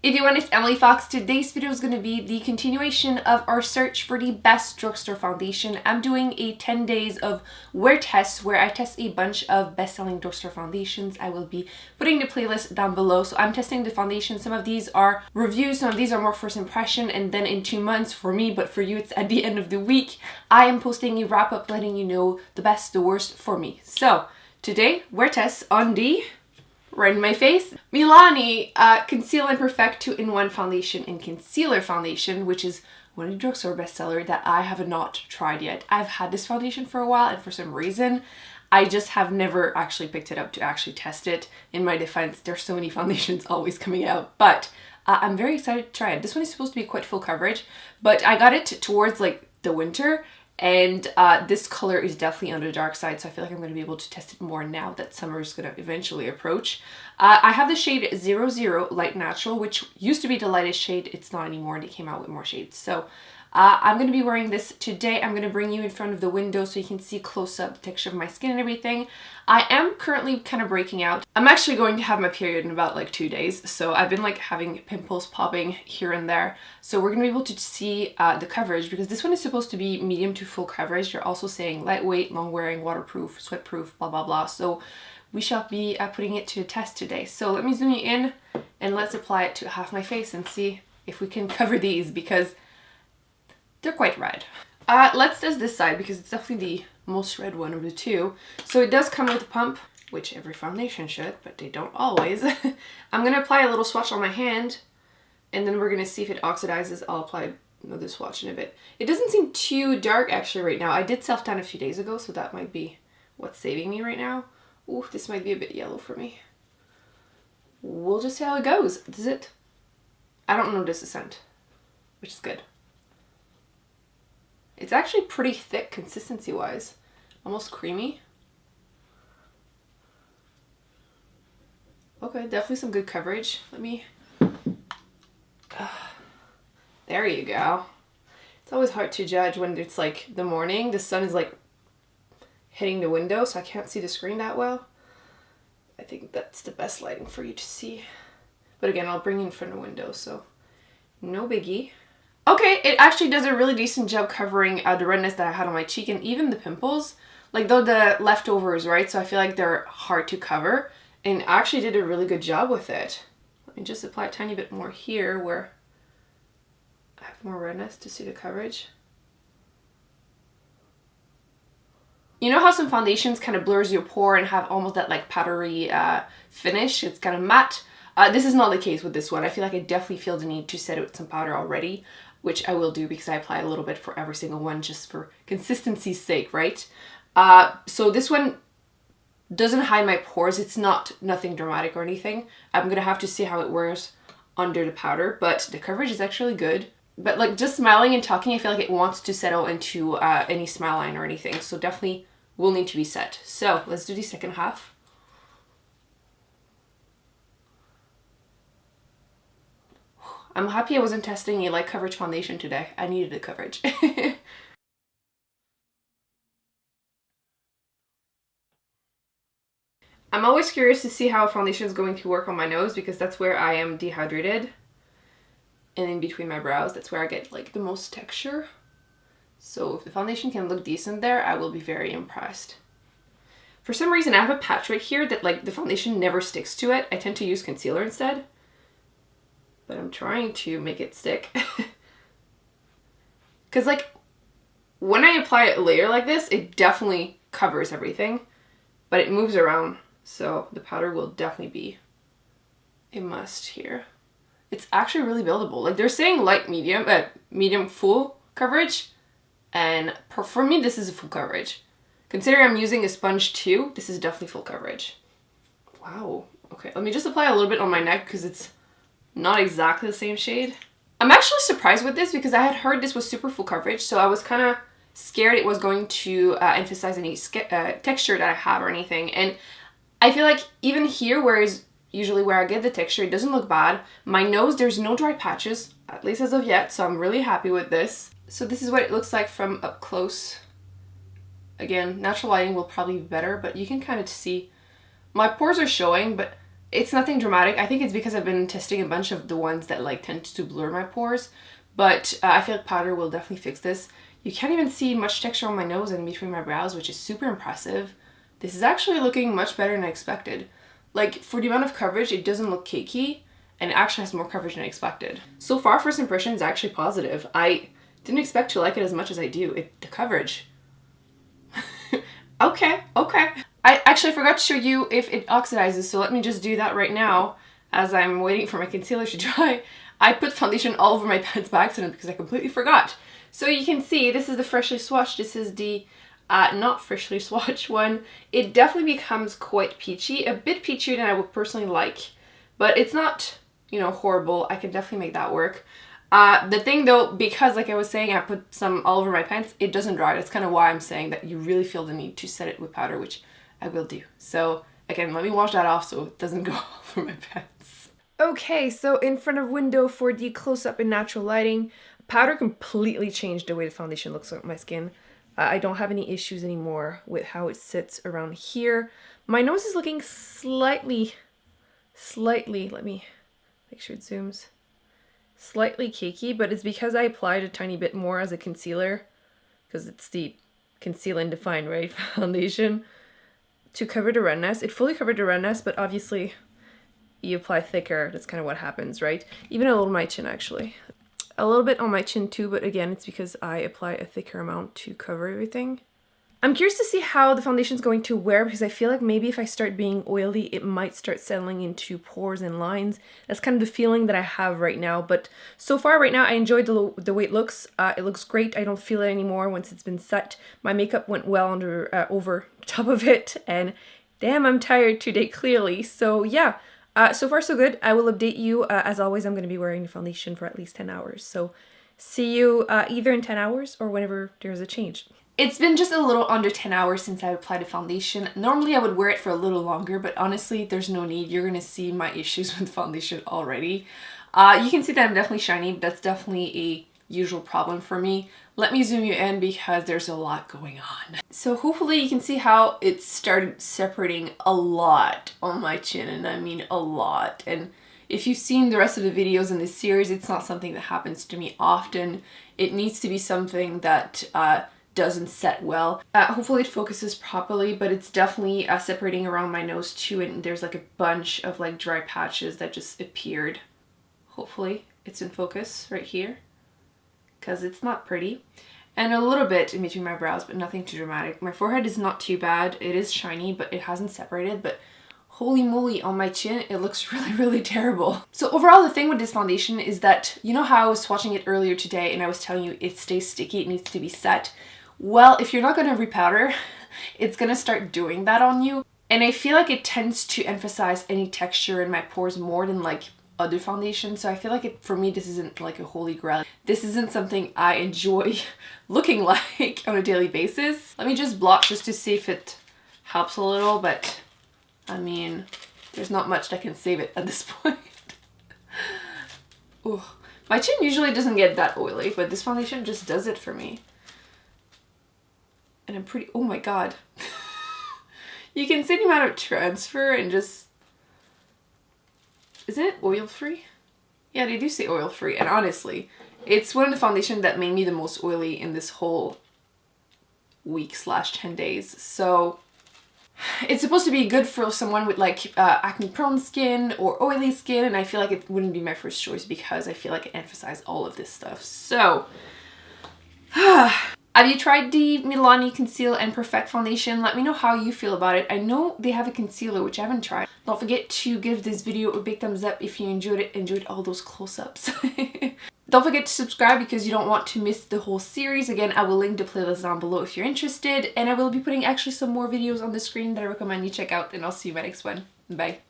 Everyone, it's Emily Fox. Today's video is going to be the continuation of our search for the best drugstore foundation. I'm doing a 10 days of wear tests where I test a bunch of best-selling drugstore foundations. I will be putting the playlist down below. So I'm testing the foundation. Some of these are reviews, some of these are more first impression, and then in 2 months for me, but for you it's at the end of the week, I am posting a wrap-up letting you know the best, the worst for me. So today, wear tests on the right in my face, Milani Concealer Perfect 2-in-1 Foundation and Concealer Foundation, which is one of the drugstore bestseller that I have not tried yet. I've had this foundation for a while, and for some reason, I just have never actually picked it up to actually test it. In my defense, there's so many foundations always coming out, but I'm very excited to try it. This one is supposed to be quite full coverage, but I got it towards like the winter, and this color is definitely on the dark side, so I feel like I'm going to be able to test it more now that summer is going to eventually approach. I have the shade 00 Light Natural, which used to be the lightest shade. It's not anymore, and it came out with more shades. So I'm going to be wearing this today. I'm going to bring you in front of the window so you can see close up the texture of my skin and everything. I am currently kind of breaking out. I'm actually going to have my period in about like 2 days, so I've been like having pimples popping here and there. So we're going to be able to see the coverage, because this one is supposed to be medium to full coverage. They're also saying lightweight, long wearing, waterproof, sweat proof, blah blah blah. So we shall be putting it to a test today. So let me zoom you in and let's apply it to half my face and see if we can cover these, because they're quite red. Let's test this side because it's definitely the most red one of the two. So it does come with a pump, which every foundation should, but they don't always. I'm gonna apply a little swatch on my hand, and then we're gonna see if it oxidizes. I'll apply another swatch in a bit. It doesn't seem too dark actually right now. I did self-tan a few days ago, so that might be what's saving me right now. Ooh, this might be a bit yellow for me. We'll just see how it goes. Does it? I don't notice a scent, which is good. It's actually pretty thick consistency-wise, almost creamy. Okay, definitely some good coverage. Let me, there you go. It's always hard to judge when it's like the morning. The sun is like hitting the window, so I can't see the screen that well. I think that's the best lighting for you to see. But again, I'll bring you in front of the window, so no biggie. Okay, it actually does a really decent job covering the redness that I had on my cheek and even the pimples. Like though the leftovers, right? So I feel like they're hard to cover, and I actually did a really good job with it. Let me just apply a tiny bit more here where I have more redness to see the coverage. You know how some foundations kind of blurs your pore and have almost that like powdery finish? It's kind of matte. This is not the case with this one. I feel like I definitely feel the need to set it with some powder already, which I will do because I apply a little bit for every single one just for consistency's sake, right? So this one doesn't hide my pores. It's nothing dramatic or anything. I'm gonna have to see how it wears under the powder, but the coverage is actually good. But like just smiling and talking, I feel like it wants to settle into any smile line or anything. So definitely will need to be set. So let's do the second half. I'm happy I wasn't testing a light coverage foundation today. I needed the coverage. I'm always curious to see how a foundation is going to work on my nose, because that's where I am dehydrated. And in between my brows, that's where I get like the most texture. So if the foundation can look decent there, I will be very impressed. For some reason, I have a patch right here that like the foundation never sticks to it. I tend to use concealer instead, but I'm trying to make it stick. Because like when I apply a layer like this, it definitely covers everything, but it moves around. So the powder will definitely be a must here. It's actually really buildable. Like they're saying light medium, medium full coverage. And for me, this is a full coverage. Considering I'm using a sponge too, this is definitely full coverage. Wow. Okay, let me just apply a little bit on my neck because it's not exactly the same shade. I'm actually surprised with this because I had heard this was super full coverage, so I was kind of scared it was going to emphasize any texture that I have or anything. And I feel like even here, whereas usually where I get the texture, it doesn't look bad. My nose, there's no dry patches, at least as of yet, so I'm really happy with this. So this is what it looks like from up close. Again, natural lighting will probably be better, but you can kind of see my pores are showing, but It's nothing dramatic. I think it's because I've been testing a bunch of the ones that like tend to blur my pores, but I feel like powder will definitely fix this. You can't even see much texture on my nose and between my brows, which is super impressive. This is actually looking much better than I expected. Like, for the amount of coverage, it doesn't look cakey, and it actually has more coverage than I expected. So far, first impression is actually positive. I didn't expect to like it as much as I do. The coverage. Okay. I actually forgot to show you if it oxidizes, so let me just do that right now as I'm waiting for my concealer to dry. I put foundation all over my pants by accident because I completely forgot. So you can see, this is the freshly swatched, this is the not freshly swatched one. It definitely becomes quite peachy, a bit peachier than I would personally like, but it's not, you know, horrible. I can definitely make that work. The thing though, because like I was saying, I put some all over my pants, it doesn't dry. That's kind of why I'm saying that you really feel the need to set it with powder, which I will do. So again, let me wash that off so it doesn't go all over my pants. Okay, so in front of window for the close-up in natural lighting, powder completely changed the way the foundation looks on my skin. I don't have any issues anymore with how it sits around here. My nose is looking slightly, let me make sure it zooms, slightly cakey, but it's because I applied a tiny bit more as a concealer, because it's the Conceal and Define, right, foundation, to cover the redness. It fully covered the redness, but obviously you apply thicker, that's kind of what happens, right? Even a little on my chin, actually. A little bit on my chin too, but again, it's because I apply a thicker amount to cover everything. I'm curious to see how the foundation is going to wear, because I feel like maybe if I start being oily, it might start settling into pores and lines. That's kind of the feeling that I have right now, but so far right now I enjoyed the way it looks. It looks great. I don't feel it anymore once it's been set. My makeup went well over top of it, and damn, I'm tired today clearly. So yeah. So far so good. I will update you. As always, I'm going to be wearing the foundation for at least 10 hours. So see you either in 10 hours or whenever there's a change. It's been just a little under 10 hours since I applied a foundation. Normally I would wear it for a little longer, but honestly, there's no need. You're going to see my issues with foundation already. You can see that I'm definitely shiny, but that's definitely a usual problem for me. Let me zoom you in because there's a lot going on. So hopefully you can see how it started separating a lot on my chin, and I mean a lot. And if you've seen the rest of the videos in this series, it's not something that happens to me often. It needs to be something that doesn't set well. Hopefully it focuses properly, but it's definitely separating around my nose too, and there's like a bunch of like dry patches that just appeared. Hopefully it's in focus right here, because it's not pretty. And a little bit in between my brows, but nothing too dramatic. My forehead is not too bad. It is shiny, but it hasn't separated. But holy moly, on my chin, it looks really, really terrible. So overall, the thing with this foundation is that, you know how I was swatching it earlier today and I was telling you it stays sticky, it needs to be set? Well, if you're not going to repowder, it's going to start doing that on you. And I feel like it tends to emphasize any texture in my pores more than like other foundations. So I feel like for me, this isn't like a holy grail. This isn't something I enjoy looking like on a daily basis. Let me just blot just to see if it helps a little, but I mean, there's not much that can save it at this point. Ooh. My chin usually doesn't get that oily, but this foundation just does it for me. And I'm pretty, oh my god. You can see the amount of transfer and just, isn't it oil free? Yeah, they do say oil free, and honestly, it's one of the foundations that made me the most oily in this whole week / 10 days. So it's supposed to be good for someone with like acne prone skin or oily skin, and I feel like it wouldn't be my first choice because I feel like it emphasized all of this stuff. So have you tried the Milani Concealer Perfect foundation? Let me know how you feel about it. I know they have a concealer, which I haven't tried. Don't forget to give this video a big thumbs up if you enjoyed all those close-ups. Don't forget to subscribe because you don't want to miss the whole series. Again, I will link the playlist down below if you're interested, and I will be putting actually some more videos on the screen that I recommend you check out, and I'll see you in my next one. Bye.